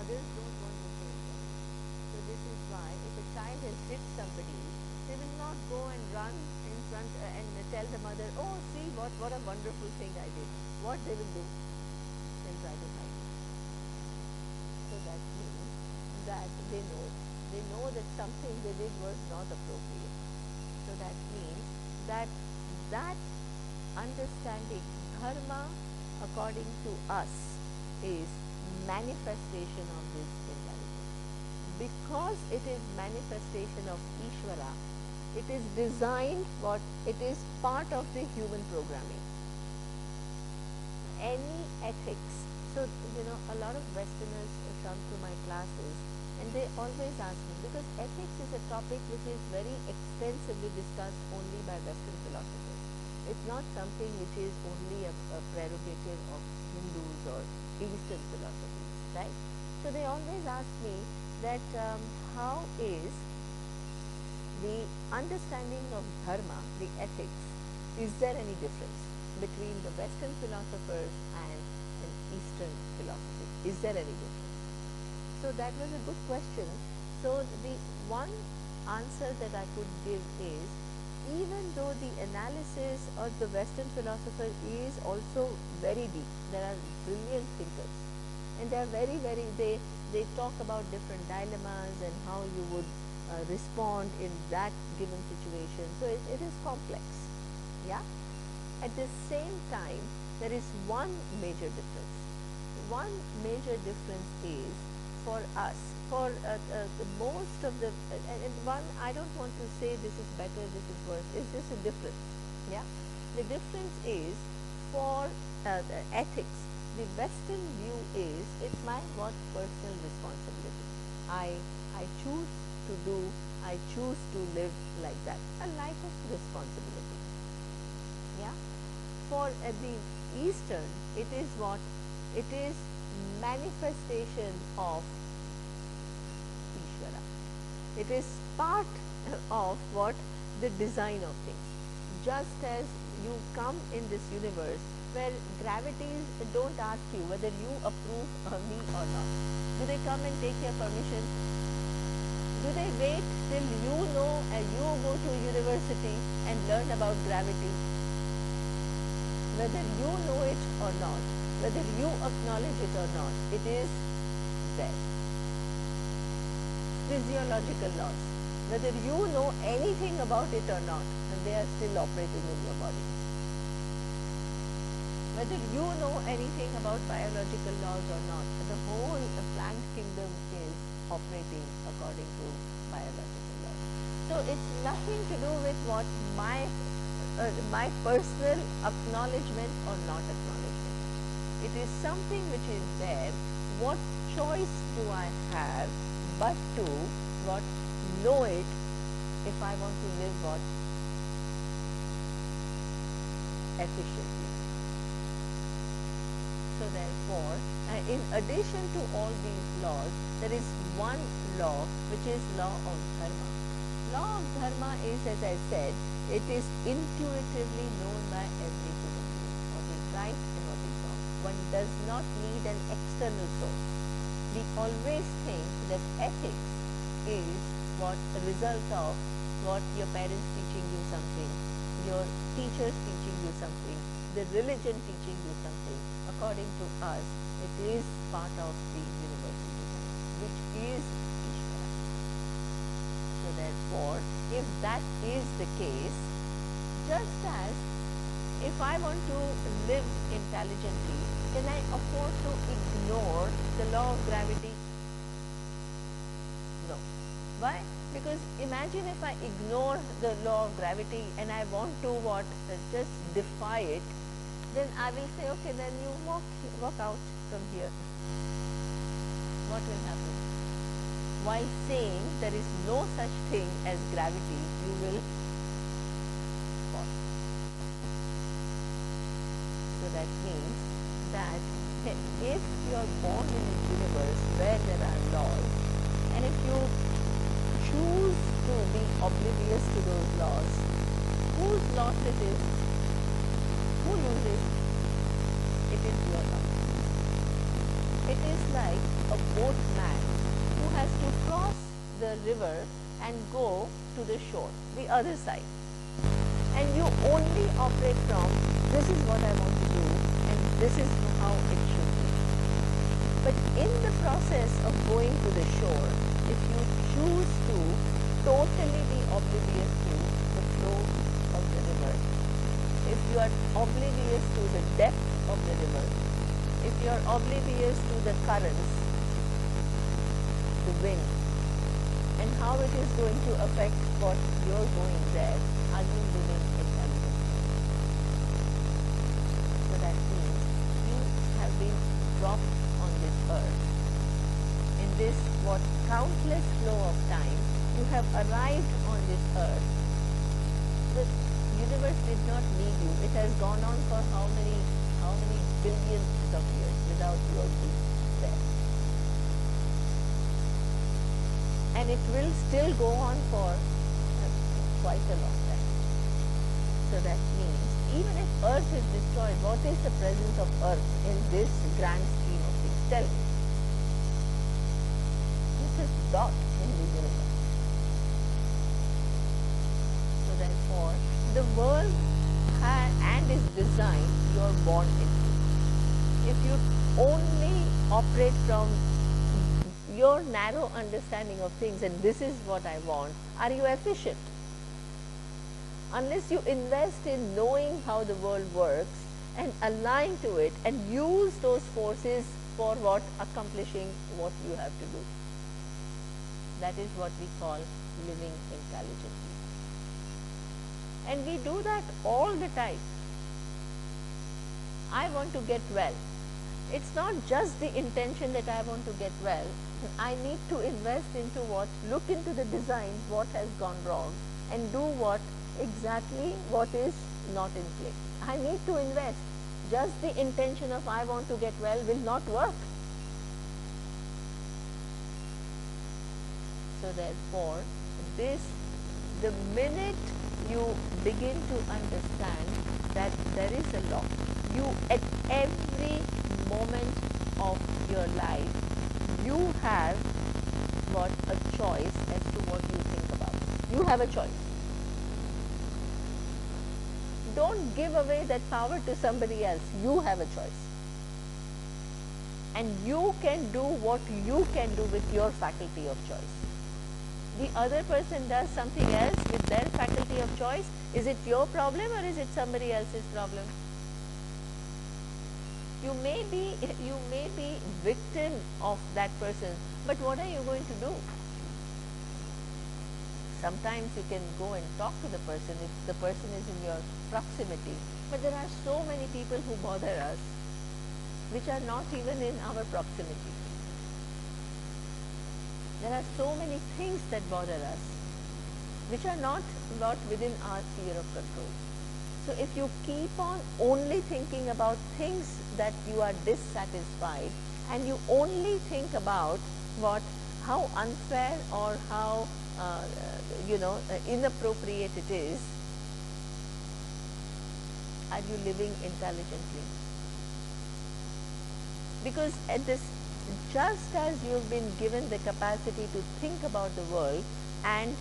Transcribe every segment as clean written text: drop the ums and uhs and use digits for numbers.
mothers don't want to shame them. So this is why if a child has hit somebody, they will not go and run in front and tell the mother, oh, see what a wonderful thing I did. What they will do? They'll try to hide it. So that means that they know that something they did was not appropriate. So that means that understanding dharma according to us is manifestation of this intelligence. Because it is manifestation of Ishvara, it is designed it is part of the human programming. Any ethics, so a lot of Westerners come to my classes and they always ask me, because ethics is a topic which is very extensively discussed only by Western philosophers. It's not something which is only a prerogative of Hindus or Eastern philosophies, right? So they always ask me that how is the understanding of dharma, the ethics, is there any difference between the Western philosophers and an Eastern philosophy? Is there any difference? So that was a good question. So the one answer that I could give is, even though the analysis of the Western philosopher is also very deep, there are brilliant thinkers and they are they talk about different dilemmas and how you would respond in that given situation. So it is complex. Yeah. At the same time, there is one major difference. One major difference is, for us, for most of the, and one, I don't want to say this is better, this is worse, it's just a difference. Yeah. The difference is, for the ethics, the Western view is, it's my personal responsibility. I choose to do, I choose to live like that, a life of responsibility. Yeah. For the Eastern, it is what? It is manifestation of Ishvara. It is part of what? The design of things. Just as you come in this universe where gravities don't ask you whether you approve me or not. Do they come and take your permission? Do they wait till you know and you go to university and learn about gravity? Whether you know it or not, whether you acknowledge it or not, it is there. Physiological laws, whether you know anything about it or not, and they are still operating in your body. Whether you know anything about biological laws or not, the whole plant kingdom is operating according to biological laws. So it's nothing to do with what my personal acknowledgement or not acknowledgement. It is something which is there. What choice do I have but to what? Know it if I want to live what? Efficiently. So therefore, in addition to all these laws, there is one law which is law of dharma. Law of dharma is, as I said, it is intuitively known by every human being, what is right and what is wrong. One does not need an external source. We always think that ethics is what? A result of what? Your parents teaching you something, your teachers teaching you something, the religion teaching you something. According to us, it is part of the universal design, which is Ishvara. So therefore, if that is the case, just as if I want to live intelligently, can I afford to ignore the law of gravity? No. Why? Because imagine if I ignore the law of gravity and I want to what? Just defy it, then I will say, okay, then you walk out from here. What will happen? While saying there is no such thing as gravity, you will fall. So that means that if you are born in a universe where there are laws, and if you choose to be oblivious to those laws, whose loss it is? Who loses? It is your loss. It is just like a boatman who has to cross the river and go to the shore, the other side. And you only operate from, this is what I want to do and this is how it should be. But in the process of going to the shore, if you choose to totally be oblivious to the flow of the river, if you are oblivious to the depth of the river, if you are oblivious to the currents, the wind, and how it is going to affect what you're going there, are you living intelligently? So that means you have been dropped on this earth. In this what countless flow of time, you have arrived on this earth. The universe did not need you. It has gone on for how many billions of years without your being there. And it will still go on for quite a long time. So that means even if earth is destroyed, what is the presence of earth in this grand scheme of things? Tell me. It's a dot in the universe. So therefore, the world and its design you are born into. If you only operate from your narrow understanding of things and this is what I want, are you efficient? Unless you invest in knowing how the world works and align to it and use those forces for what? Accomplishing what you have to do. That is what we call living intelligently. And we do that all the time. I want to get well. It's not just the intention that I want to get well. I need to invest into what? Look into the design, what has gone wrong, and do what? Exactly what is not in place. I need to invest. Just the intention of I want to get well will not work. So therefore, the minute you begin to understand that there is a law, you at every moment of your life, you have what? A choice as to what you think about. You have a choice. Don't give away that power to somebody else. You have a choice. And you can do what you can do with your faculty of choice. The other person does something else with their faculty of choice. Is it your problem or is it somebody else's problem? You may be victim of that person, but what are you going to do? Sometimes you can go and talk to the person if the person is in your proximity. But there are so many people who bother us, which are not even in our proximity. There are so many things that bother us, which are not within our sphere of control. So if you keep on only thinking about things that you are dissatisfied, and you only think about how unfair or how inappropriate it is, are you living intelligently? Because just as you have been given the capacity to think about the world and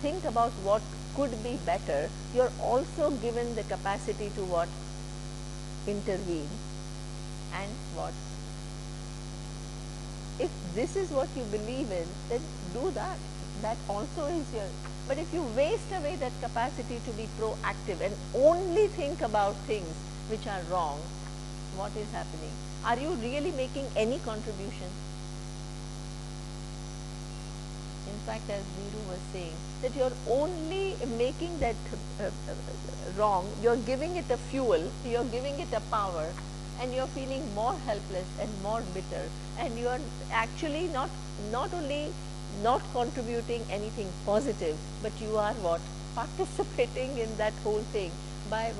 think about what could be better, you are also given the capacity to intervene and if this is what you believe in, then do that. That also is your. But if you waste away that capacity to be proactive and only think about things which are wrong, what is happening? Are you really making any contribution? In fact, as Viru was saying, that you are only making that wrong, you are giving it a fuel, you are giving it a power, and you are feeling more helpless and more bitter, and you are actually not only not contributing anything positive, but you are participating in that whole thing by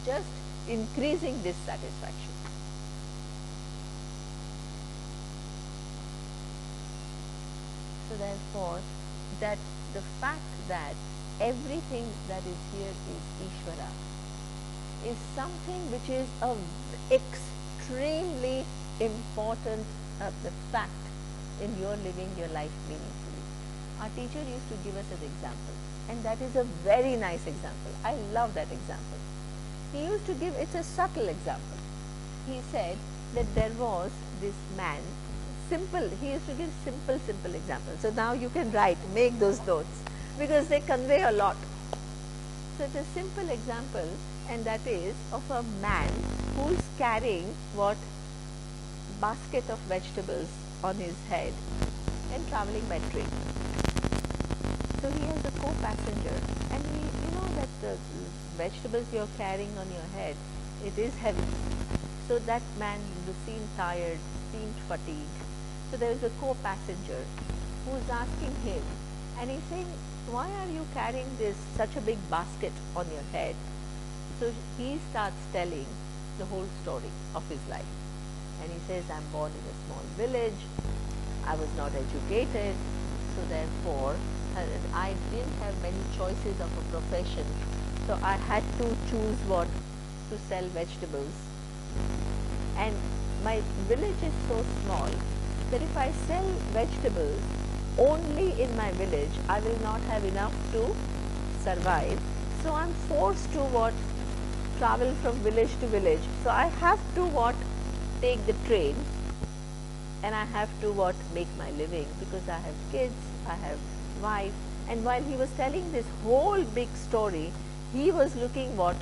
just increasing dissatisfaction. So therefore, that the fact that everything that is here is Ishvara is something which is a extremely important the fact in your living your life meaningfully. Our teacher used to give us an example, and that is a very nice example. I love that example. He used to give, it's a subtle example. He said that there was this man, simple, he used to give simple examples. So now you can write, make those notes, because they convey a lot. So it's a simple example, and that is of a man who's carrying what? Basket of vegetables on his head and traveling by train. So he has a co-passenger, and you know that the vegetables you're carrying on your head, it is heavy. So that man seemed tired, seemed fatigued. So there is a co-passenger who is asking him, and he's saying, why are you carrying this such a big basket on your head? So he starts telling the whole story of his life. And he says, I'm born in a small village, I was not educated, so therefore I didn't have many choices of a profession. So I had to choose what? To sell vegetables. And my village is so small that if I sell vegetables only in my village, I will not have enough to survive. So I'm forced to what? Travel from village to village. So I have to what? Take the train, and I have to what? Make my living, because I have kids, I have wife. And while he was telling this whole big story, he was looking what?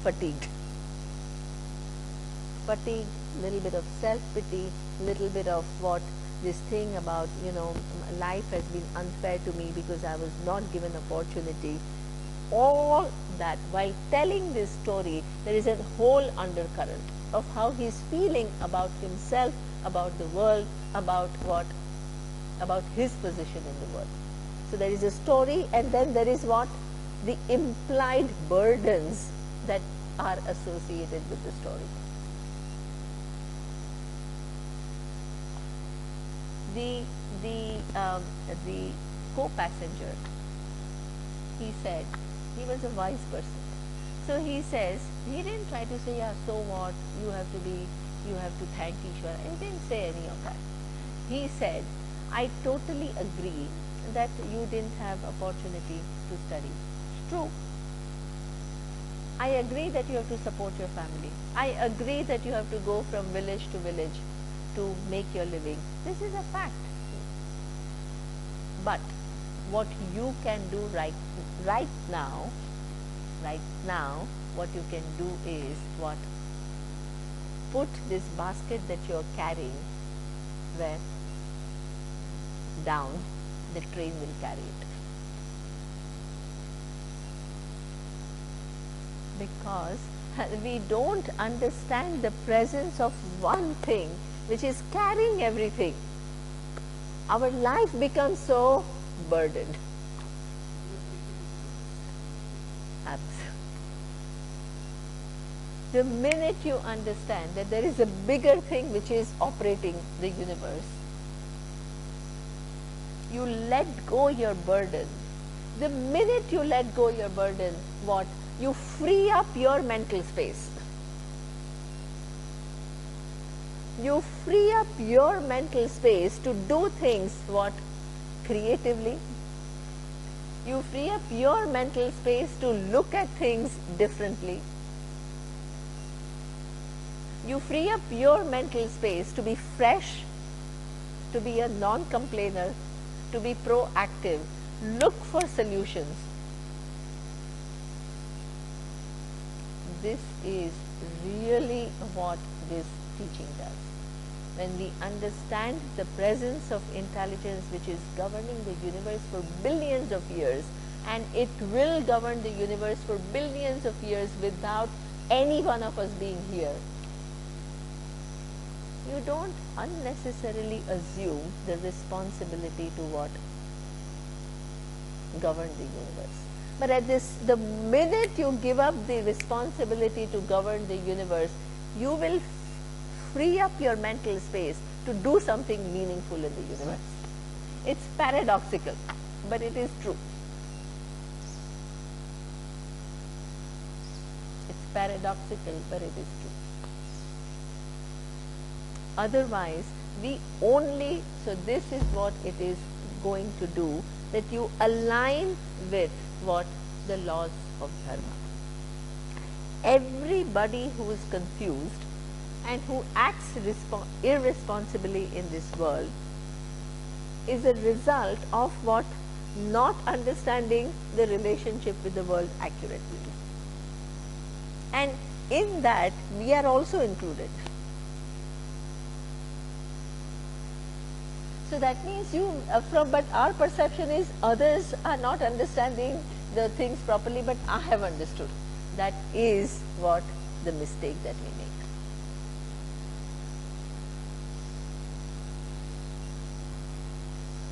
Fatigued. Fatigue, little bit of self-pity, little bit of what? This thing about, life has been unfair to me because I was not given opportunity. All that, while telling this story, there is a whole undercurrent of how he is feeling about himself, about the world, about what? About his position in the world. So there is a story, and then there is what? The implied burdens that are associated with the story. The co-passenger, he said, he was a wise person. So he says, he didn't try to say, yeah, so what, you have to thank Ishvara. He didn't say any of that. He said, I totally agree that you didn't have opportunity to study. It's true. I agree that you have to support your family. I agree that you have to go from village to village to make your living. This is a fact. But what you can do right now, what you can do is what? Put this basket that you're carrying where? Down. The train will carry it. Because we don't understand the presence of one thing which is carrying everything. Our life becomes so burdened. The minute you understand that there is a bigger thing which is operating the universe, you let go your burden. The minute you let go your burden, what? You free up your mental space. You free up your mental space to do things what? Creatively. You free up your mental space to look at things differently. You free up your mental space to be fresh, to be a non-complainer, to be proactive, look for solutions. This is really what this teaching does. When we understand the presence of intelligence which is governing the universe for billions of years, and it will govern the universe for billions of years without any one of us being here, you don't unnecessarily assume the responsibility to what? Govern the universe. But at the minute you give up the responsibility to govern the universe, you will free up your mental space to do something meaningful in the universe. It's paradoxical, but it is true. It's paradoxical, but it is true. Otherwise, we only, so this is what it is going to do, that you align with what the laws of dharma. Everybody who is confused and who acts irresponsibly in this world is a result of what? Not understanding the relationship with the world accurately. And in that, we are also included. So that means but our perception is others are not understanding the things properly, but I have understood. That is what the mistake that we make.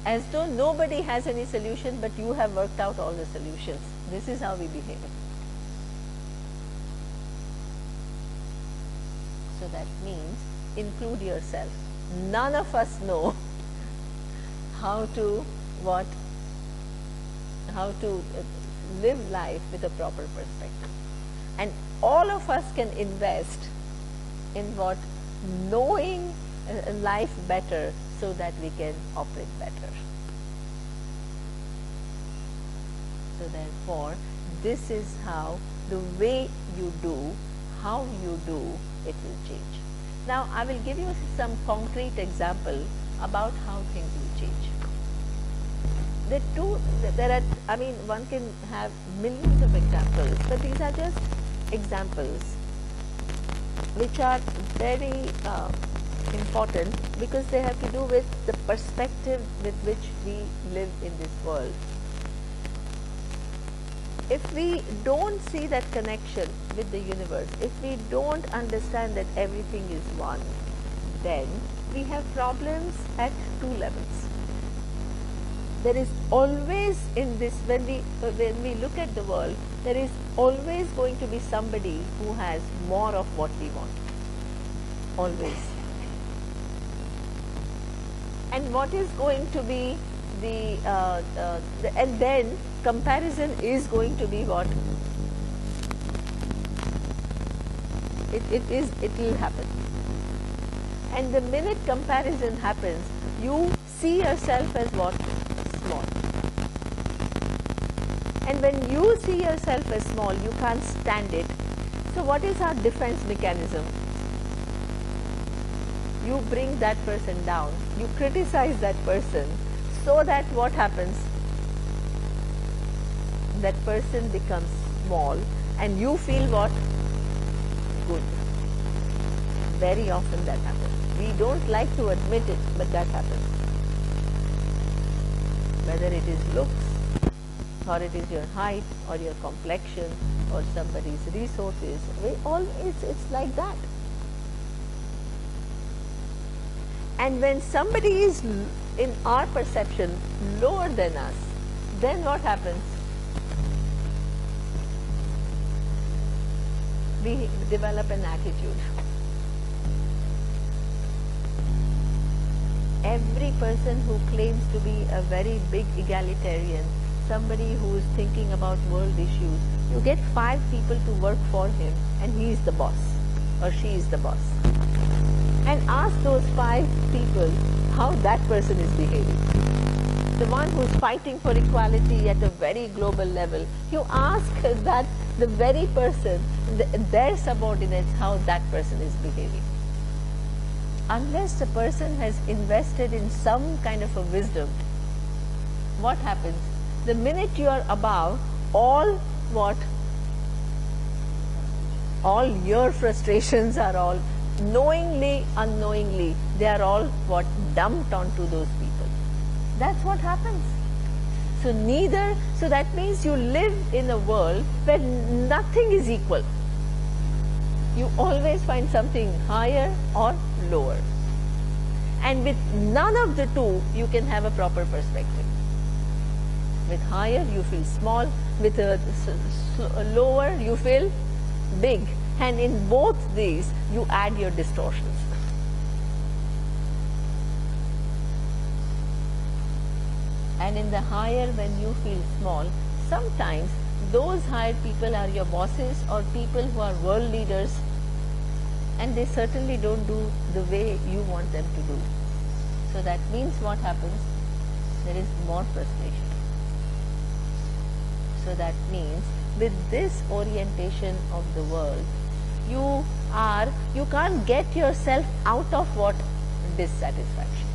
As though nobody has any solution, but you have worked out all the solutions. This is how we behave. So that means include yourself. None of us know how to live life with a proper perspective. And all of us can invest in what? Knowing life better so that we can operate better. So therefore, this is how the way you do, how you do, it will change. Now, I will give you some concrete example about how things will change. One can have millions of examples, but these are just examples which are very important because they have to do with the perspective with which we live in this world. If we don't see that connection with the universe, if we don't understand that everything is one, then we have problems at two levels. There is always in this, when we look at the world, there is always going to be somebody who has more of what we want. Always. And what is going to be and then comparison is going to be what? It will happen. And the minute comparison happens, you see yourself as what? Small. And when you see yourself as small, you can't stand it. So what is our defense mechanism? You bring that person down, you criticize that person, so that what happens? That person becomes small and you feel what? Good. Very often that happens. We don't like to admit it, but that happens. Whether it is looks, or it is your height, or your complexion, or somebody's resources, it's like that. And when somebody is, in our perception, lower than us, then what happens? We develop an attitude. Every person who claims to be a very big egalitarian, somebody who is thinking about world issues, you get 5 people to work for him and he is the boss or she is the boss. And ask those 5 people how that person is behaving. The one who is fighting for equality at a very global level, you ask that the very person, their subordinates, how that person is behaving. Unless the person has invested in some kind of a wisdom, what happens? The minute you are above, all your frustrations are all knowingly, unknowingly, they are all dumped onto those people. That's what happens. So that means you live in a world where nothing is equal. You always find something higher or lower. And with none of the two, you can have a proper perspective. With higher, you feel small. With lower, you feel big. And in both these, you add your distortions. And in the higher, when you feel small, sometimes those higher people are your bosses or people who are world leaders. and they certainly don't do the way you want them to do. So that means what happens? There is more frustration. So that means with this orientation of the world, you can't get yourself out of what? Dissatisfaction.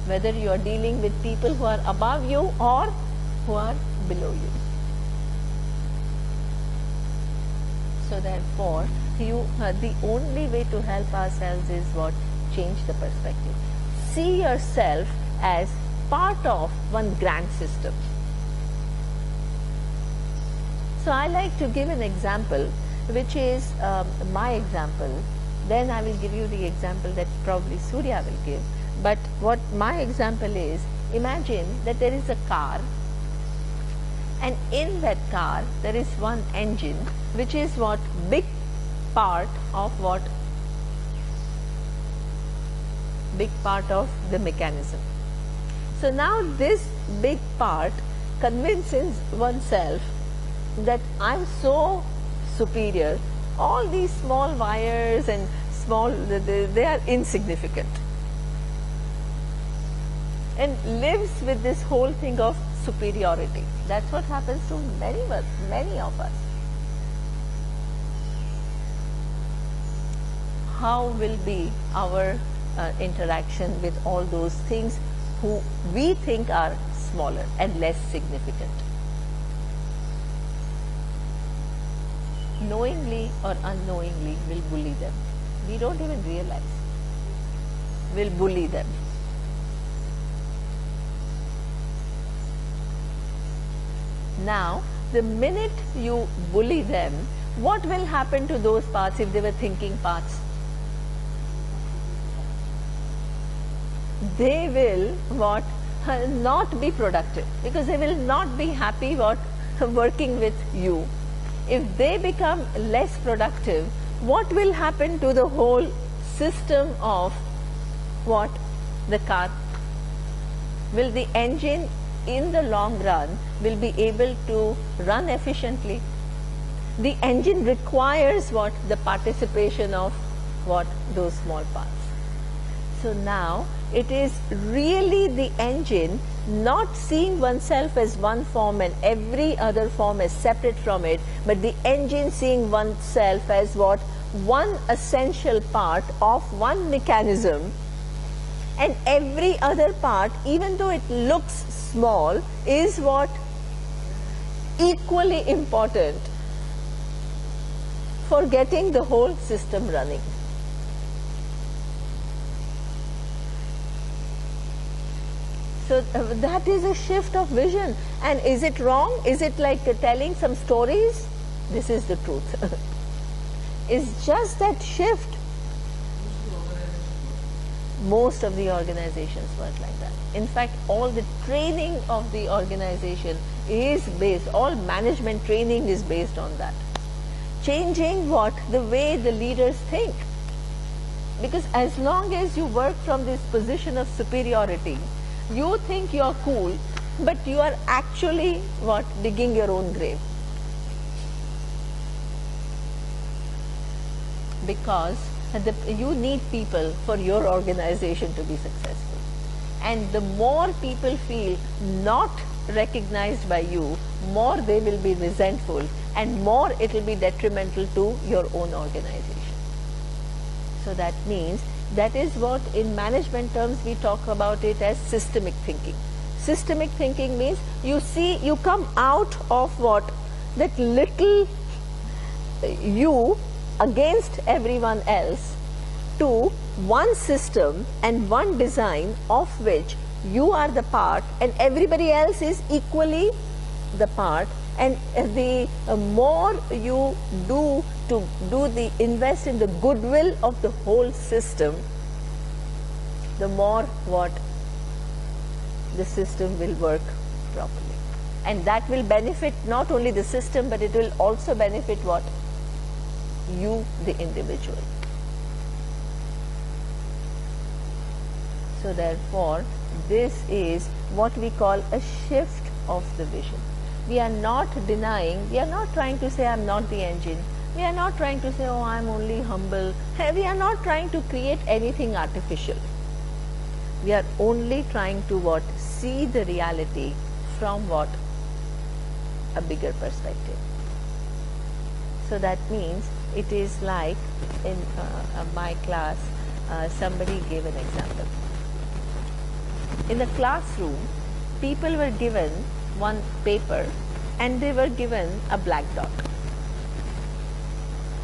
Whether you are dealing with people who are above you or who are below you. So therefore, the only way to help ourselves is what? Change the perspective. See yourself as part of one grand system. So I like to give an example, which is my example. Then I will give you the example that probably Surya will give. But what my example is, imagine that there is a car, and in that car there is one engine, which is what? Big part of what? Big part of the mechanism. So now this big part convinces oneself that I'm so superior. All these small wires and small, they are insignificant, and lives with this whole thing of superiority. That's what happens to many of us. How will be our interaction with all those things who we think are smaller and less significant? Knowingly or unknowingly, will bully them. We don't even realize. Will bully them. Now, the minute you bully them, what will happen to those parts if they were thinking parts? They will what? Not be productive, because they will not be happy what? Working with you. If they become less productive, what will happen to the whole system of what? The car? Will the engine in the long run will be able to run efficiently? The engine requires what? The participation of what? Those small parts. So now it is really the engine not seeing oneself as one form and every other form as separate from it, but the engine seeing oneself as what? One essential part of one mechanism, and every other part, even though it looks small, is what? Equally important for getting the whole system running. So that is a shift of vision. And is it wrong? Is it like telling some stories? This is the truth. It's just that shift. Most of the organizations work like that. In fact, all the training of the organization is based, all management training is based on that. Changing what? The way the leaders think. Because as long as you work from this position of superiority, you think you are cool, but you are actually what? Digging your own grave. Because you need people for your organization to be successful. And the more people feel not recognized by you, more they will be resentful, and more it will be detrimental to your own organization. So that means, that is what in management terms we talk about it as systemic thinking. Systemic thinking means you come out of what? That little you against everyone else to one system and one design of which you are the part and everybody else is equally the part. And the more you do invest in the goodwill of the whole system, the more what? The system will work properly. And that will benefit not only the system, but it will also benefit what? You, the individual. So therefore, this is what we call a shift of the vision. We are not denying, we are not trying to say I'm not the engine, We are not trying to say, oh, I am only humble. We are not trying to create anything artificial. We are only trying to what? See the reality from what? A bigger perspective. So that means it is like in my class, somebody gave an example. In the classroom, people were given one paper and they were given a black dot.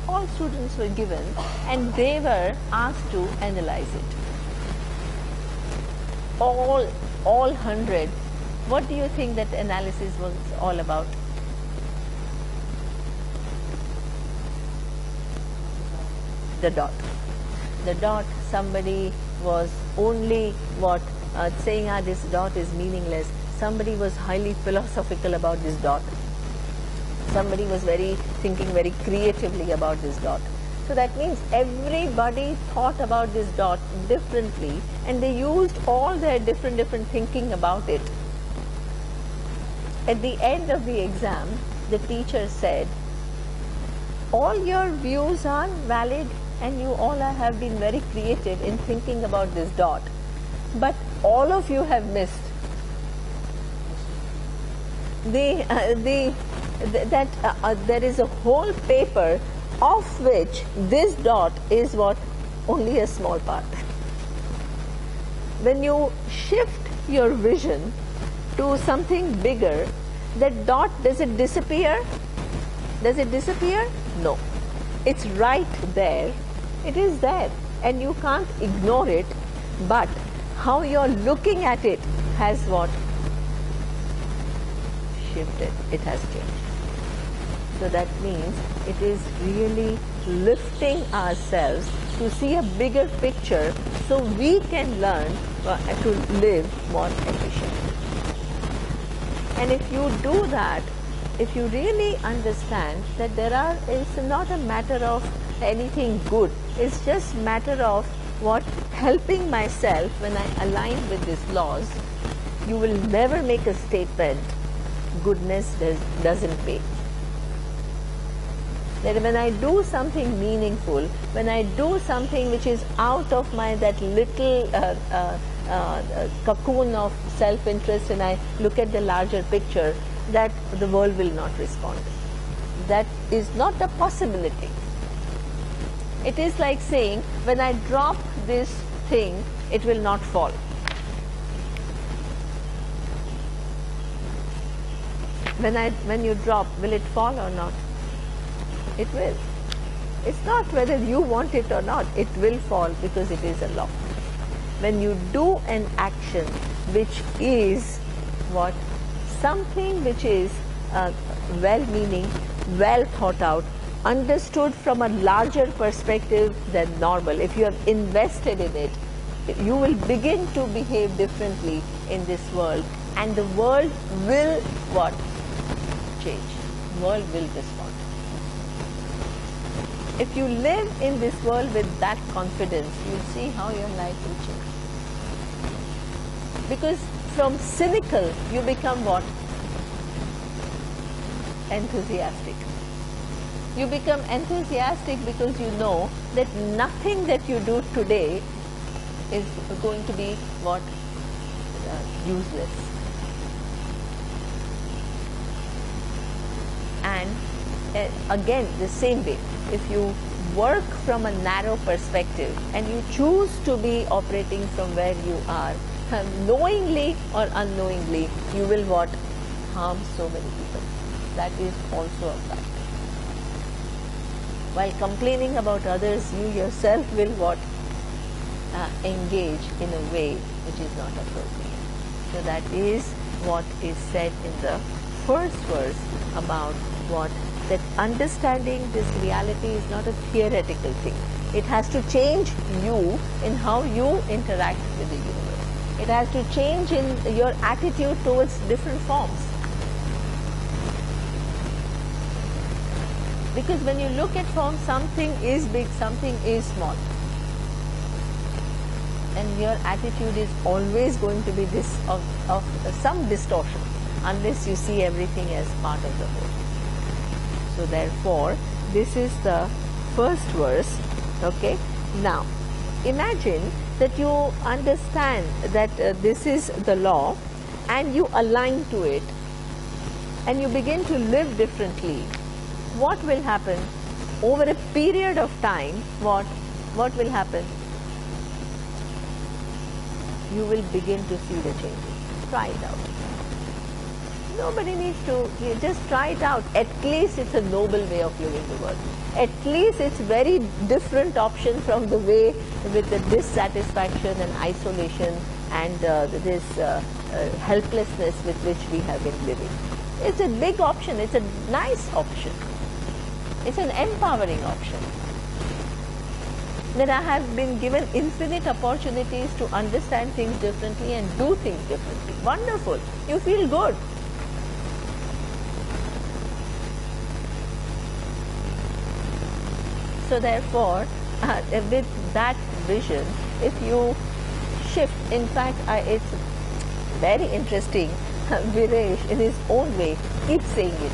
All students were given and they were asked to analyze it. All 100, what do you think that analysis was all about? The dot. The dot, somebody was only what? Saying this dot is meaningless. Somebody was highly philosophical about this dot. Somebody was thinking very creatively about this dot. So that means everybody thought about this dot differently and they used all their different thinking about it. At the end of the exam, the teacher said, all your views are valid and you all have been very creative in thinking about this dot, but all of you have missed there is a whole paper of which this dot is what? Only a small part. When you shift your vision to something bigger, that dot, does it disappear? Does it disappear? No. It's right there. It is there and you can't ignore it, but how you're looking at it has what? Shifted. It has changed. So that means it is really lifting ourselves to see a bigger picture so we can learn to live more efficiently. And if you do that, if you really understand that it's not a matter of anything good, it's just matter of what? Helping myself when I align with these laws, you will never make a statement, goodness doesn't pay. That when I do something meaningful, when I do something which is out of my that little cocoon of self-interest and I look at the larger picture, that the world will not respond. That is not a possibility. It is like saying, when I drop this thing, it will not fall. When you drop, will it fall or not? It will. It's not whether you want it or not, it will fall because it is a law. When you do an action which is what? Something which is well-meaning, well thought out, understood from a larger perspective than normal. If you have invested in it, you will begin to behave differently in this world and the world will what? Change. The world will respond. If you live in this world with that confidence, you'll see how your life will change. Because from cynical, you become what? Enthusiastic. You become enthusiastic because you know that nothing that you do today is going to be what? Useless. And again, the same way, if you work from a narrow perspective and you choose to be operating from where you are, knowingly or unknowingly, you will what? Harm so many people. That is also a fact. While complaining about others, you yourself will what? Engage in a way which is not appropriate. So that is what is said in the first verse about what? That understanding this reality is not a theoretical thing. It has to change you in how you interact with the universe. It has to change in your attitude towards different forms. Because when you look at form, something is big, something is small. And your attitude is always going to be this of some distortion, unless you see everything as part of the whole. So therefore, this is the first verse. Okay, now imagine that you understand that this is the law and you align to it and you begin to live differently. What will happen? Over a period of time, what will happen? You will begin to see the changes. Try it out. Nobody needs to, you just try it out. At least it's a noble way of living the world. At least it's very different option from the way with the dissatisfaction and isolation and this helplessness with which we have been living. It's a big option. It's a nice option. It's an empowering option. That I have been given infinite opportunities to understand things differently and do things differently. Wonderful. You feel good. So therefore, with that vision, if you shift, in fact, it's very interesting, Viresh in his own way keeps saying it.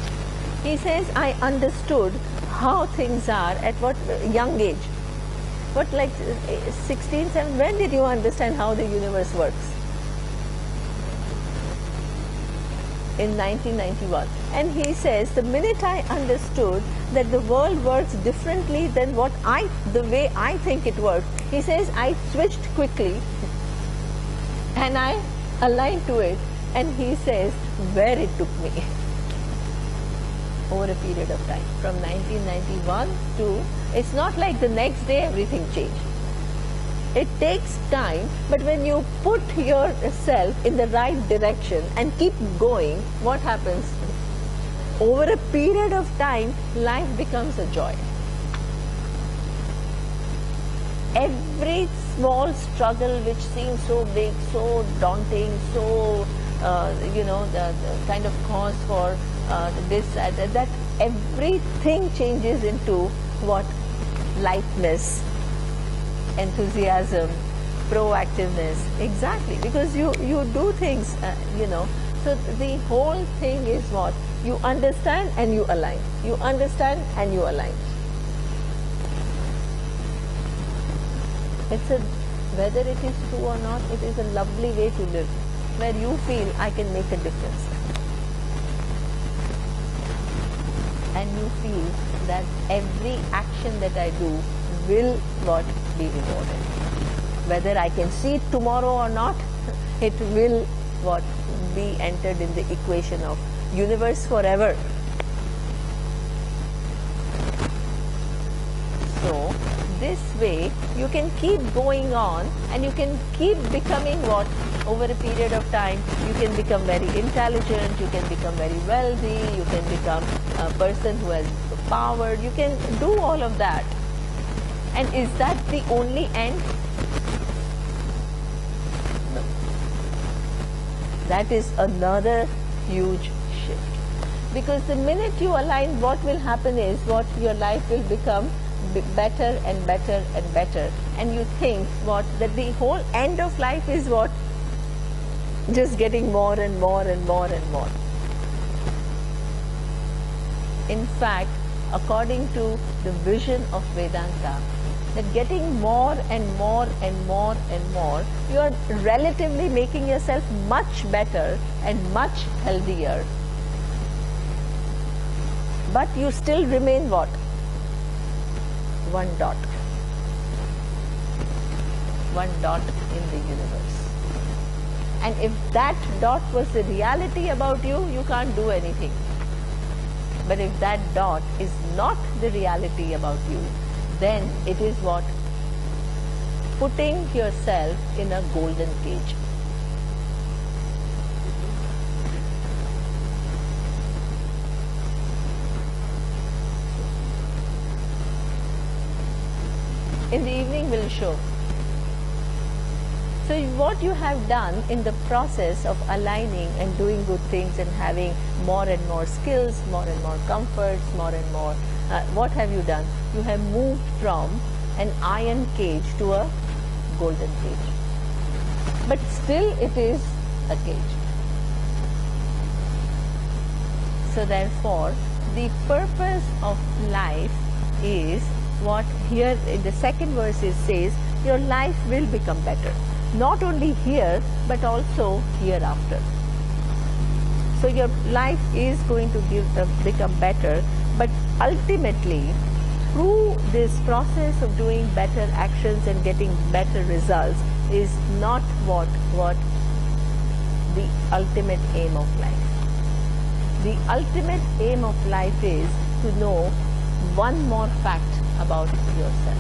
He says, I understood how things are at what young age. What, like 16, 17, when did you understand how the universe works? In 1991. And he says, the minute I understood that the world works differently than the way I think it works, he says, I switched quickly and I aligned to it. And he says, where it took me over a period of time, from 1991 to, it's not like the next day everything changed. It takes time, but when you put yourself in the right direction and keep going, what happens? Over a period of time, life becomes a joy. Every small struggle which seems so big, so daunting, so the kind of cause for this, that everything changes into what? Lightness, enthusiasm, proactiveness. Exactly, because you do things, So the whole thing is what? You understand and you align. You understand and you align. Whether it is true or not, it is a lovely way to live, where you feel I can make a difference. And you feel that every action that I do will be rewarded. Whether I can see it tomorrow or not, it will be entered in the equation of universe forever. So this way you can keep going on and you can keep becoming over a period of time. You can become very intelligent, you can become very wealthy, you can become a person who has power, you can do all of that. And is that the only end? No. That is another huge shift. Because the minute you align, what will happen is your life will become better and better and better. And you think that the whole end of life is just getting more and more and more and more. In fact, according to the vision of Vedanta, that getting more and more and more and more, you are relatively making yourself much better and much healthier. But you still remain what? One dot. One dot in the universe. And if that dot was the reality about you, you can't do anything. But if that dot is not the reality about you, then it is what? Putting yourself in a golden cage. In the evening we'll show. So what you have done in the process of aligning and doing good things and having more and more skills, more and more comforts, more and more, what have you done? You have moved from an iron cage to a golden cage. But still it is a cage. So therefore, the purpose of life is what here in the second verse it says, your life will become better. Not only here, but also hereafter. So your life is going to become better, but ultimately, through this process of doing better actions and getting better results is not what the ultimate aim of life. The ultimate aim of life is to know one more fact about yourself.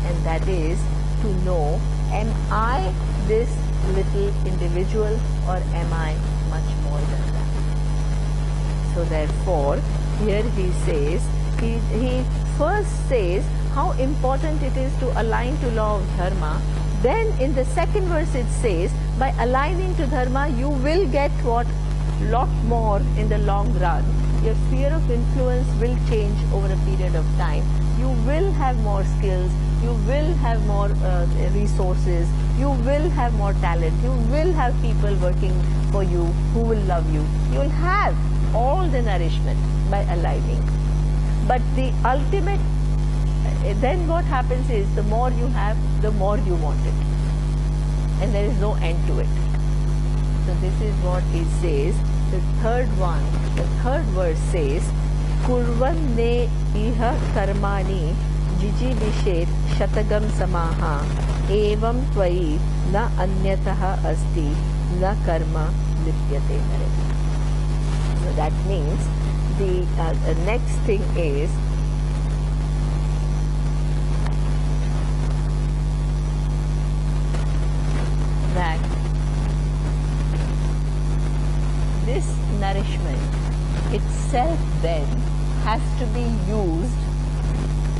And that is to know, am I this little individual or am I much more than that? So therefore, here he says, he first says how important it is to align to law of dharma. Then in the second verse it says, by aligning to dharma, you will get what? Lot more in the long run. Your sphere of influence will change over a period of time. You will have more skills, you will have more resources, you will have more talent, you will have people working for you who will love you. You will have all the nourishment by aligning. But the ultimate, then what happens is, the more you have, the more you want it. And there is no end to it. So this is what it says. The third verse says, Kurvanne iha karmani jijibishet shatagam samaha evam tvai na anyataha asti na karma lityate hare. So that means the next thing is that this nourishment itself then has to be used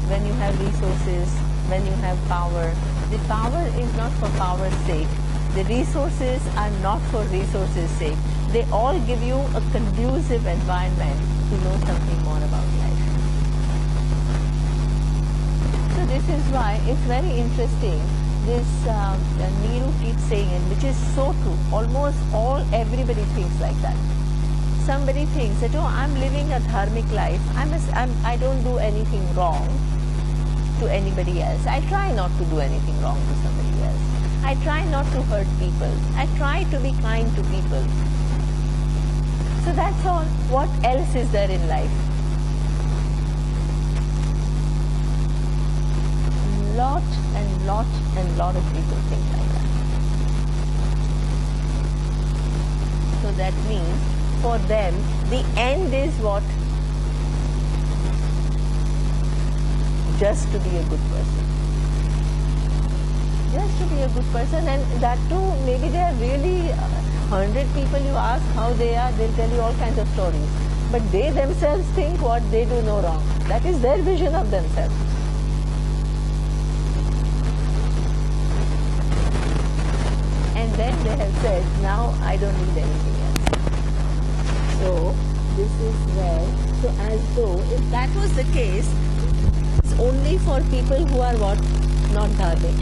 when you have resources, when you have power. The power is not for power's sake. The resources are not for resources' sake. They all give you a conducive environment to know something more about life. So this is why it's very interesting. This Neeru keeps saying, and which is so true. Almost everybody thinks like that. Somebody thinks that, oh, I'm living a dharmic life. I don't do anything wrong to anybody else. I try not to do anything wrong to somebody else. I try not to hurt people. I try to be kind to people. So that's all. What else is there in life? Lot of people think like that. So that means for them the end is what? Just to be a good person. Just to be a good person, and that too, maybe they are really 100 people you ask how they are, they'll tell you all kinds of stories. But they themselves think what they do no wrong. That is their vision of themselves. And then they have said, now I don't need anything else. So this is where, so as though if that was the case, it's only for people who are what? Not dharmic.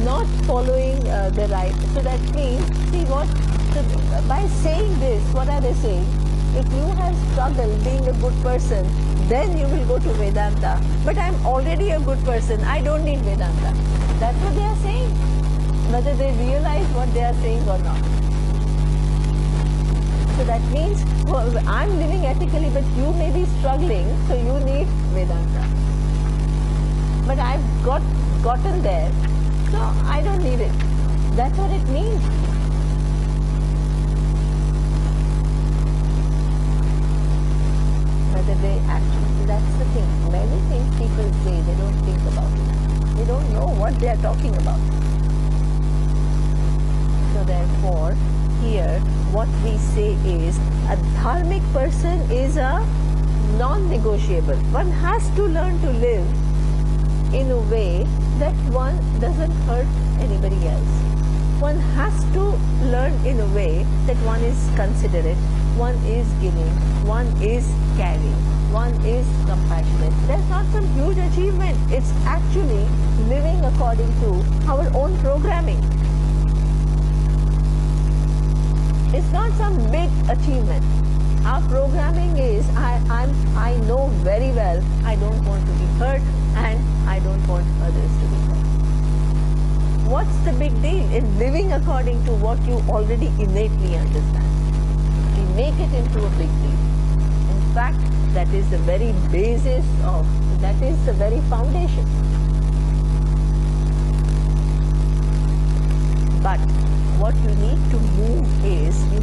Not following the right. So that means, see what? So by saying this, what are they saying? If you have struggled being a good person, then you will go to Vedanta. But I'm already a good person. I don't need Vedanta. That's what they are saying. Whether they realize what they are saying or not. So that means, well, I'm living ethically, but you may be struggling, so you need Vedanta. But I've gotten there, so I don't need it. That's what it means. Whether they actually, that's the thing. Many things people say, they don't think about it. They don't know what they are talking about. So therefore, here what we say is, a dharmic person is a non-negotiable. One has to learn to live in a way that one doesn't hurt anybody else. One has to learn in a way that one is considerate, one is giving, one is caring, one is compassionate. That's not some huge achievement. It's actually living according to our own programming. It's not some big achievement. Our programming is, I know very well I don't want to be hurt and I don't want others to be hurt. What's the big deal in living according to what you already innately understand? We make it into a big deal. In fact, that is the very basis of, that is the very foundation. But what you need to move is, you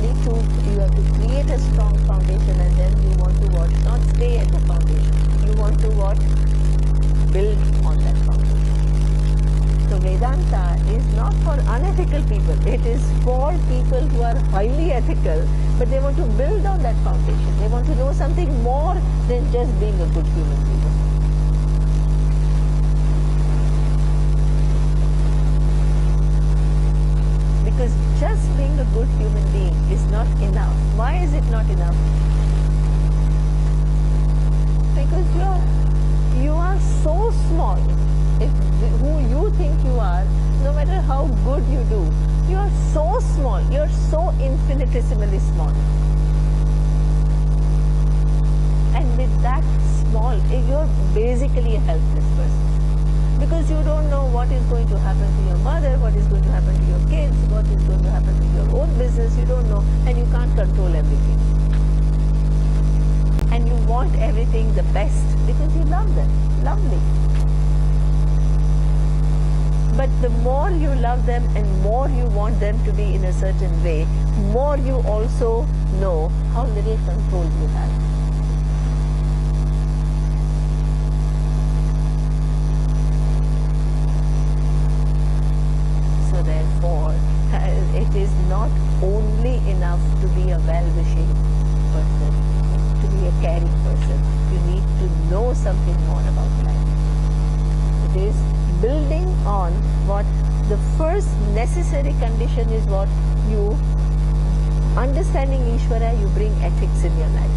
have to create a strong foundation, and then you want to what? Not stay at the foundation. You want to what? Build on that foundation. So Vedanta is not for unethical people. It is for people who are highly ethical, but they want to build on that foundation. They want to know something more than just being a good human being. Because just being a good human being is not enough. Why is it not enough? Because you are so small. Who you think you are, no matter how good you do, you are so small. You are so infinitesimally small. And with that small, you are basically a helpless person. Because you don't know what is going to happen to your mother, what is going to happen to your kids, what is going to happen to your own business, you don't know, and you can't control everything. And you want everything the best because you love them. Lovely. But the more you love them and more you want them to be in a certain way, more you also know how little control you have. So therefore, it is not only enough to be a well-wishing person, to be a caring person. You need to know something more about life. It is building on what the first necessary condition is, what you, understanding Ishvara, you bring ethics in your life.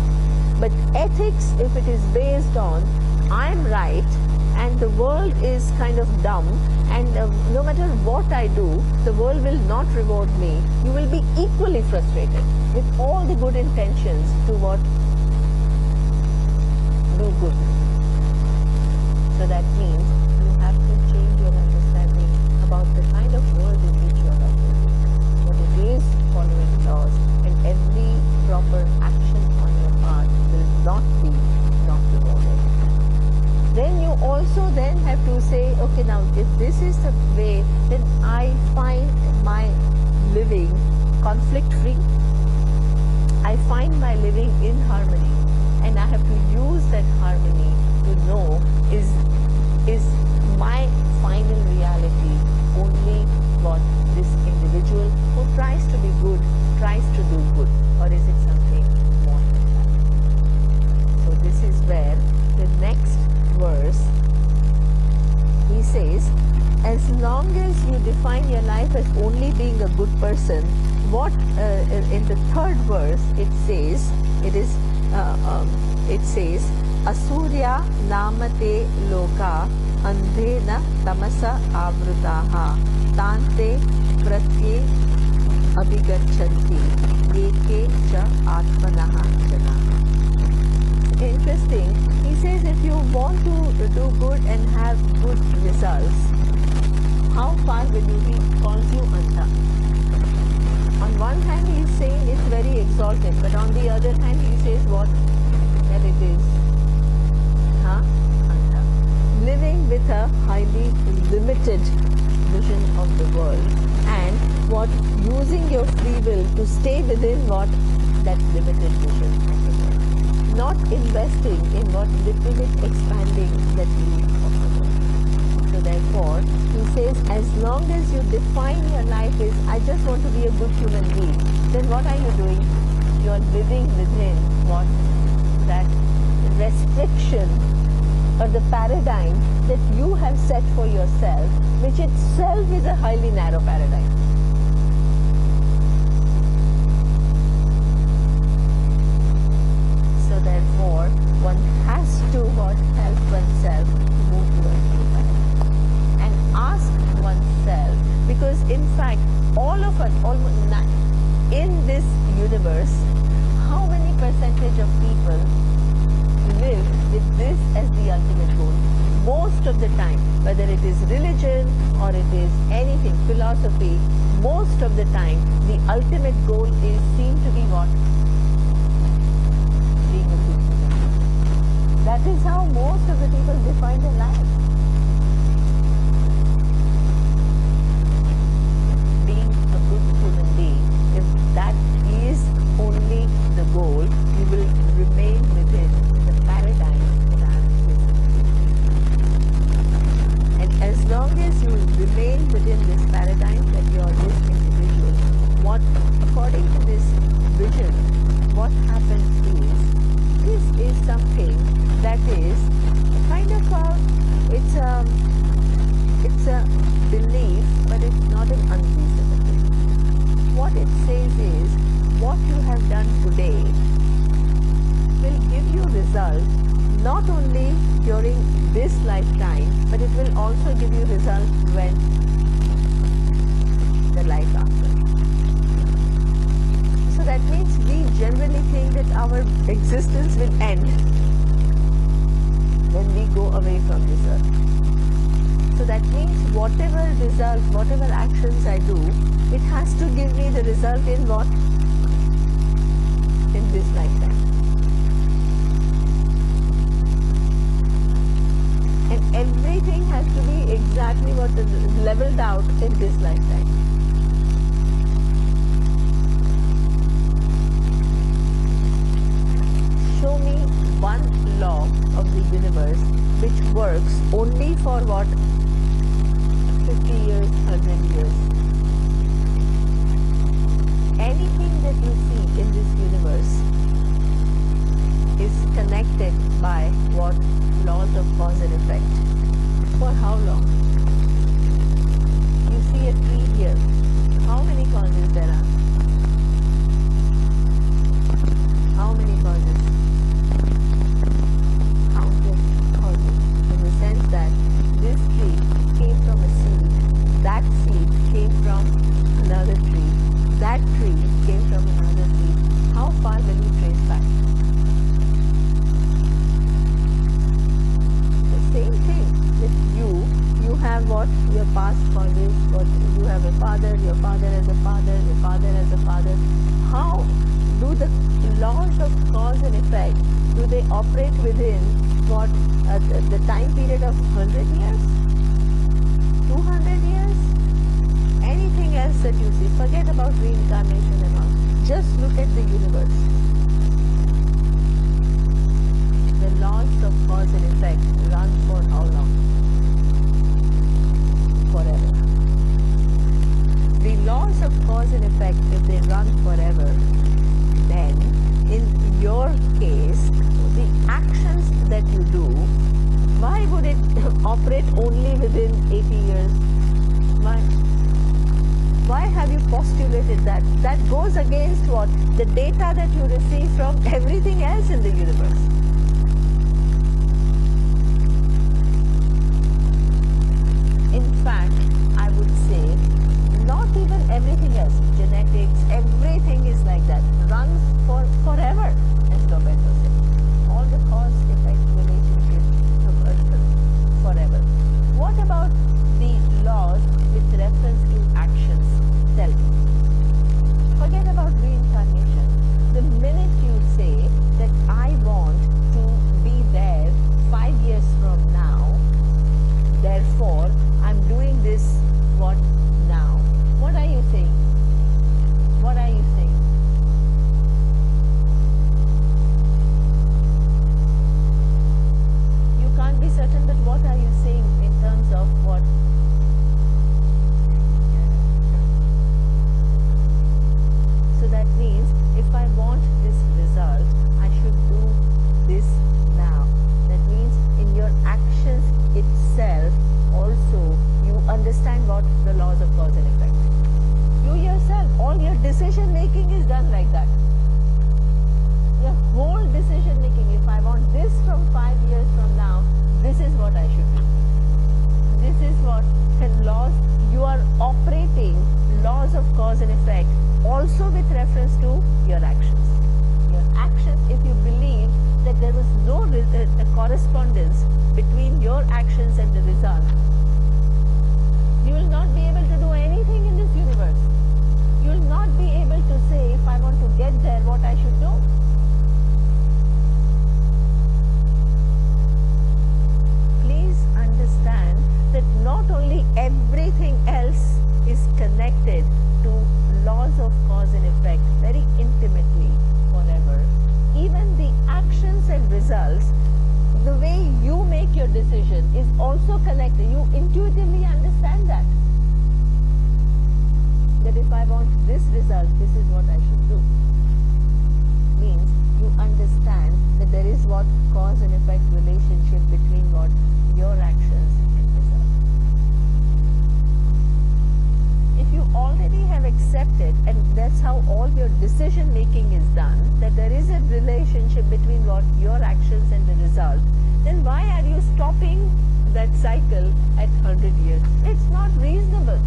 But ethics, if it is based on, I'm right and the world is kind of dumb, and no matter what I do, the world will not reward me, you will be equally frustrated with all the good intentions to what? Do good. So that means you have to change your understanding about the kind of world in which you are operating, what it is following laws, and every proper action on your part will not be not rewarded. Then you also then have to say, okay, now if this is the way, then I find my living conflict-free. I find my living in harmony, and I have to use that harmony to know is my final reality only what this individual who tries to be good, tries to do good, or is it something more than that? So this is where the next verse, he says, as long as you define your life as only being a good person, what in the third verse it says, it says, Asurya namate loka andhena tamasa avrutaha tante pratye abhigachanti yeke cha atmanaha jana. Interesting. He says if you want to do good and have good results, how far will you be? Calls you anta. On one hand he is saying it's very exalted, but on the other hand he says what? That it is anta. Living with a highly limited vision of the world, and what? Using your free will to stay within what? That limited vision of the world. Not investing in what little bit expanding that view of the world. So therefore, he says, as long as you define your life as, I just want to be a good human being, then what are you doing? You are living within what? That restriction or the paradigm that you have set for yourself, which itself is a highly narrow paradigm. So therefore, one has to what? Help oneself move towards the paradigm. And ask oneself, because in fact, all of us, almost in this universe, how many percentage of people live with this as the ultimate goal? Most of the time, whether it is religion or it is anything, philosophy, most of the time the ultimate goal is seen to be what? Being a good human. That is how most of the people define their life. Being a good human being, if that is only the goal, you will remain within the paradigm that is. And as long as you remain within this paradigm that you are this individual, what, according to this vision, what happens is, this is something that is kind of it's a belief, but it's not an unreasonable belief. What it says is, what you have done today will give you results not only during this lifetime, but it will also give you results when the life after. So that means we generally think that our existence will end when we go away from this earth. So that means whatever result, whatever actions I do, it has to give me the result in what? In this lifetime. And everything has to be exactly what is leveled out in this lifetime. Show me one law of the universe which works only for what? 50 years, 100 years. Anything that you see in this universe is connected by what? Laws of cause and effect. For how long? You see a tree here. How many causes there are? How many causes? Countless causes. In the sense that this tree came from a seed. That seed came from another tree. That tree came from another tree. How far will you trace back? The same thing with you have what? Your past causes, what you have a father, your father has a father, your father has a father. How do the laws of cause and effect, do they operate within what? The time period of 100 years? 200 years? Anything else that you see, forget about reincarnation and all. Just look at the universe. The laws of cause and effect run for how long? Forever. The laws of cause and effect, if they run forever, then in your case, the actions that you do, why would it operate only within 80 years? Why? Why have you postulated that? That goes against what? The data that you receive from everything else in the universe. In fact, I would say, not even everything else, genetics, everything is like that, runs for forever, as Roberto said. All the cause-effect relationships forever. What about the laws with reference to actions? Tell me. Forget about reincarnation. The minute you say that I want to be there 5 years from now, therefore I'm doing this what now? What are you saying? What are you saying? You can't be certain, but what are you saying in terms of what? So that means if I want this result, I should do this now. That means in your actions itself also you understand what? The laws of cause and effect. You yourself, all your decision making is done like that. Your whole decision making, if I want this from 5 years from now, this is what I should do. This is what the laws, you are operating laws of cause and effect also with reference to your actions. Your actions and the result, you will not be able to do anything in this universe. You will not be able to say, if I want to get there, what I should do. Please understand that not only everything else is connected to laws of cause and effect very intimately forever. Even the actions and results, the way you make your decision is also connected. You intuitively understand that. That if I want this result, this is what I should do. Means you understand that there is what cause and effect relationship between what your actions and result. If you already have accepted, and that's how all your decision making is done, that there is a relationship between what your actions and the result, then why are you stopping that cycle at 100 years? It's not reasonable.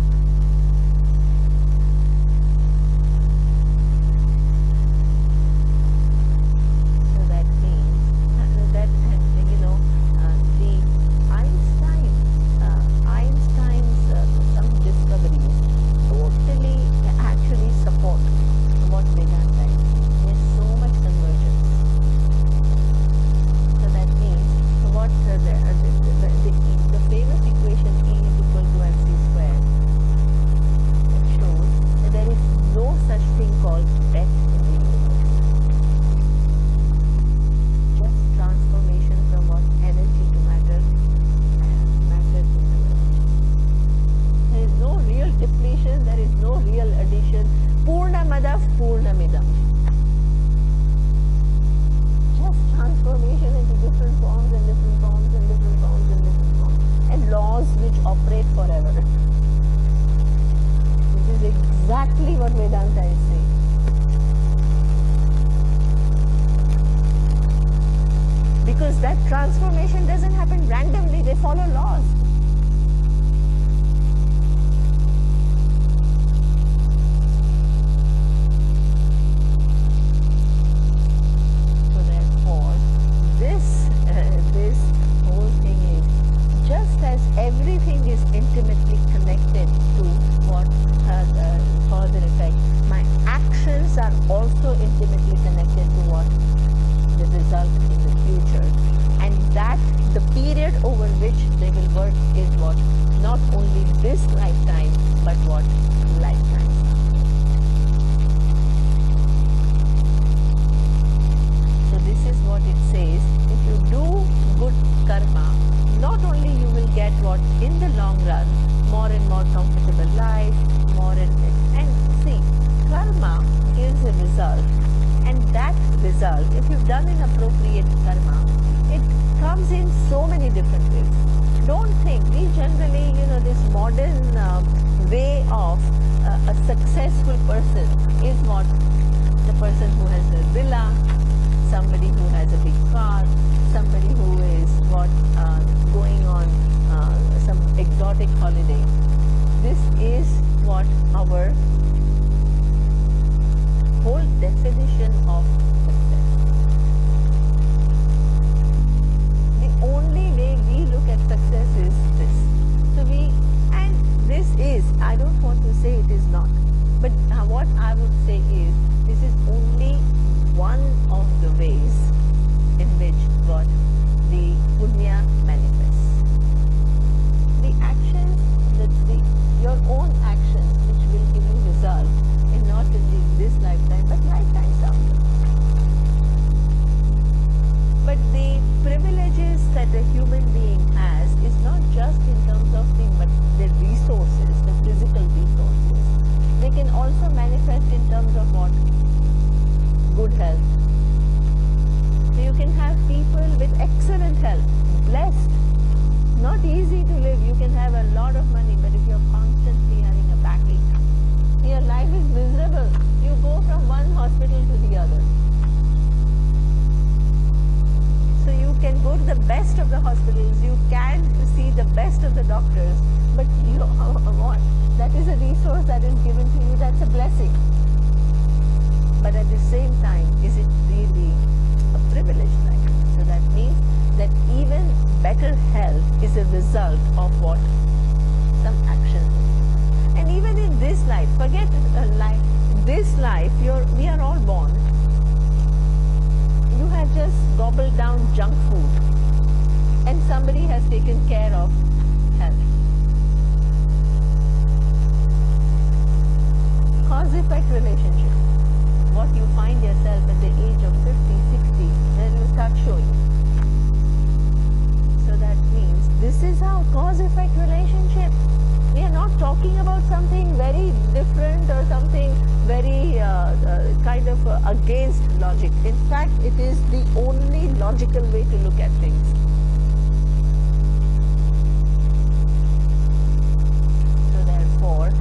Transformation doesn't happen randomly, they follow laws. So therefore, this whole thing is, just as everything is intimately connected to what cause and effect, my actions are also intimately connected to what the result in the future. And that the period over which they will work is what? Not only this lifetime, but what? Lifetime. So this is what it says. If you do good karma, not only you will get what? In the long run, more and more comfortable life, and see, karma gives a result. And that result, if you've done an appropriate karma, it comes in so many different ways. Don't think, we generally, this modern way of a successful person is what? The person who has a villa, somebody who has a big car, somebody who is what? Going on some exotic holiday. This is what our whole definition of success. The only way we look at success is this. So and this is, I don't want to say it is not, but what I would say is, this is only one of the ways in which what the punya manifests. The actions, your own actions, which will give you result in not only this lifetime, but lifetimes after. But the privileges that a human being has is not just in terms of the resources, the physical resources. They can also manifest in terms of what? Good health. So you can have people with excellent health, blessed. Not easy to live. You can have a lot of money, but if you're constantly having a backache, your life is miserable. You go from one hospital to the other. So you can go to the best of the hospitals, you can see the best of the doctors, but what? That is a resource that is given to you, that's a blessing. But at the same time, is it really a privileged life? So that means that even better health is a result of what? Some actions. And even in this life, forget life, this life, we are all born. You have just gobbled down junk food and somebody has taken care of health. Cause-effect relationship. What you find yourself at the age of 50, 60, then you start showing. So that means this is how cause-effect relationship. We are not talking about something very different or something very kind of against logic. In fact, it is the only logical way to look at things. So therefore,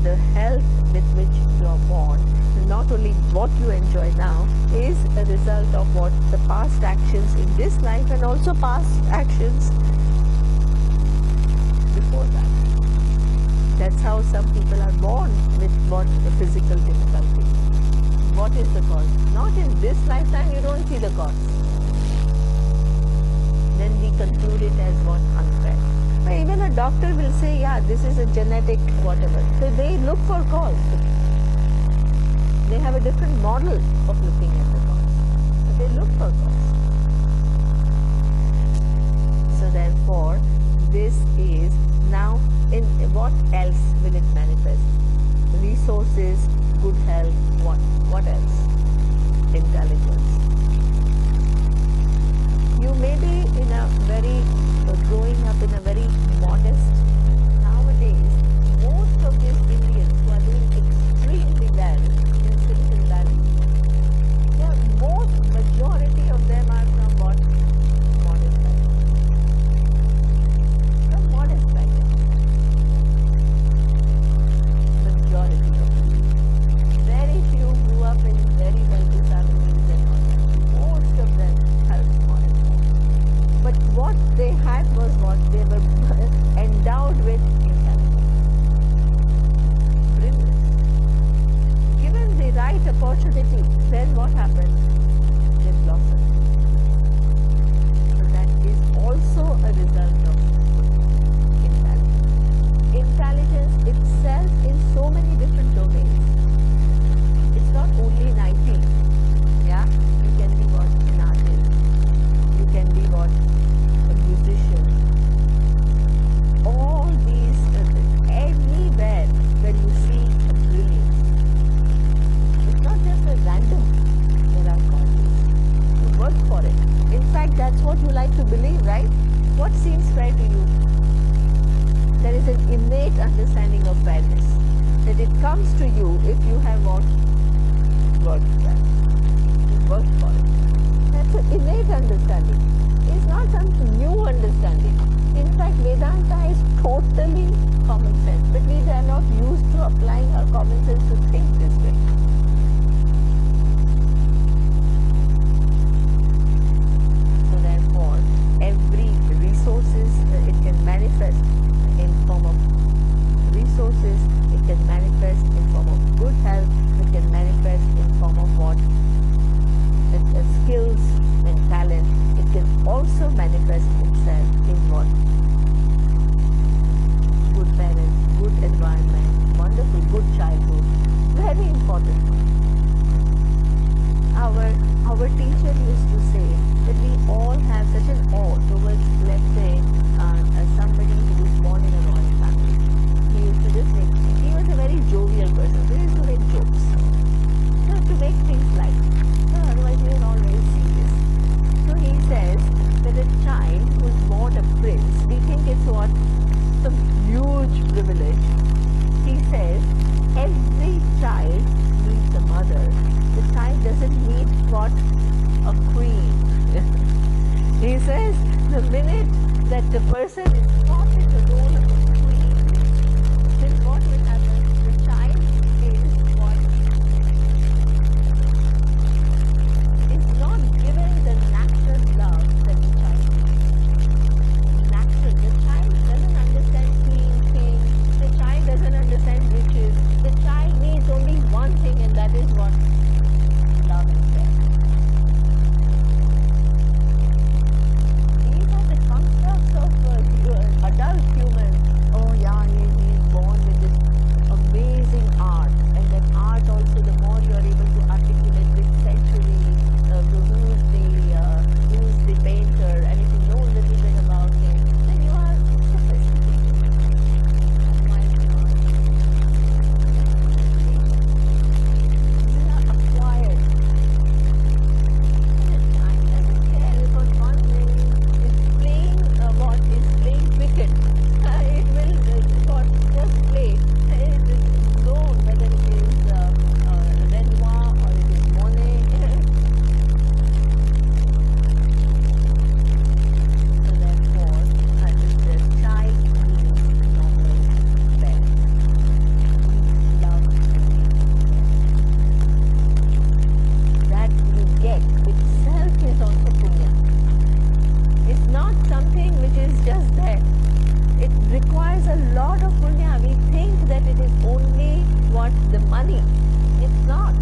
the health with which you are born, not only what you enjoy now, is a result of what the past actions in this life and also past actions before that. That's how some people are born with what a physical difficulty. What is the cause? Not in this lifetime, you don't see the cause. Then we conclude it as what? Unfair. But even a doctor will say, yeah, this is a genetic whatever. So they look for cause. They have a different model of looking at the cause. But they look for cause. So therefore, this is now, in what else will it manifest? Resources, good health, what else? Intelligence. You may be in a very, growing up in a very modest, nowadays, most of these Indians who are doing extremely well in Silicon Valley, the most majority of them are from what? Modest background. From modest background. Majority of them. Very few grew up in very wealthy families and all that. Most of them have modest background. But what they had was what? They were endowed with intelligence. Brilliance. Given the right opportunity, then what happened? They blossomed. So that is also a result of intelligence. Intelligence itself in so many different domains. It's not only in IT. Yeah? You can be what? An artist. You can be what? A musician. All these, everywhere where you see a brilliance. It's not just a random. There are causes. You work for it. In fact, that's what you like to believe, right? What seems fair to you? There is an innate understanding of fairness. That it comes to you if you have what? Worked well. You worked for it. That's an innate understanding. It's not some new understanding. In fact, Vedanta is totally common sense. But we are not used to applying our common sense to think this way. So therefore, every resources, it can manifest in form of resources, it can manifest in form of good health, it can manifest in form of what? Skills and talent. It can also manifest itself in what? Good parents, good environment, wonderful, good childhood. Very important. Our teacher used to say that we all have such an awe towards, let's say, somebody who was born in a royal family. He used to just make, he was a very jovial person, so he used to make jokes. So to make things light. So otherwise we are all very serious. So he says that a child who is born a prince, we think it's what? Some huge privilege. He says every child needs a mother. The child doesn't need what? A queen. He says the minute that the person is caught in the role of a queen, then what will happen? The child is what? Is not given the natural love that the child needs. Natural. The child doesn't understand king. The child doesn't understand riches. The child needs only one thing, and that is what? Love and care. These are the constructs of that it is only what the money. It's not.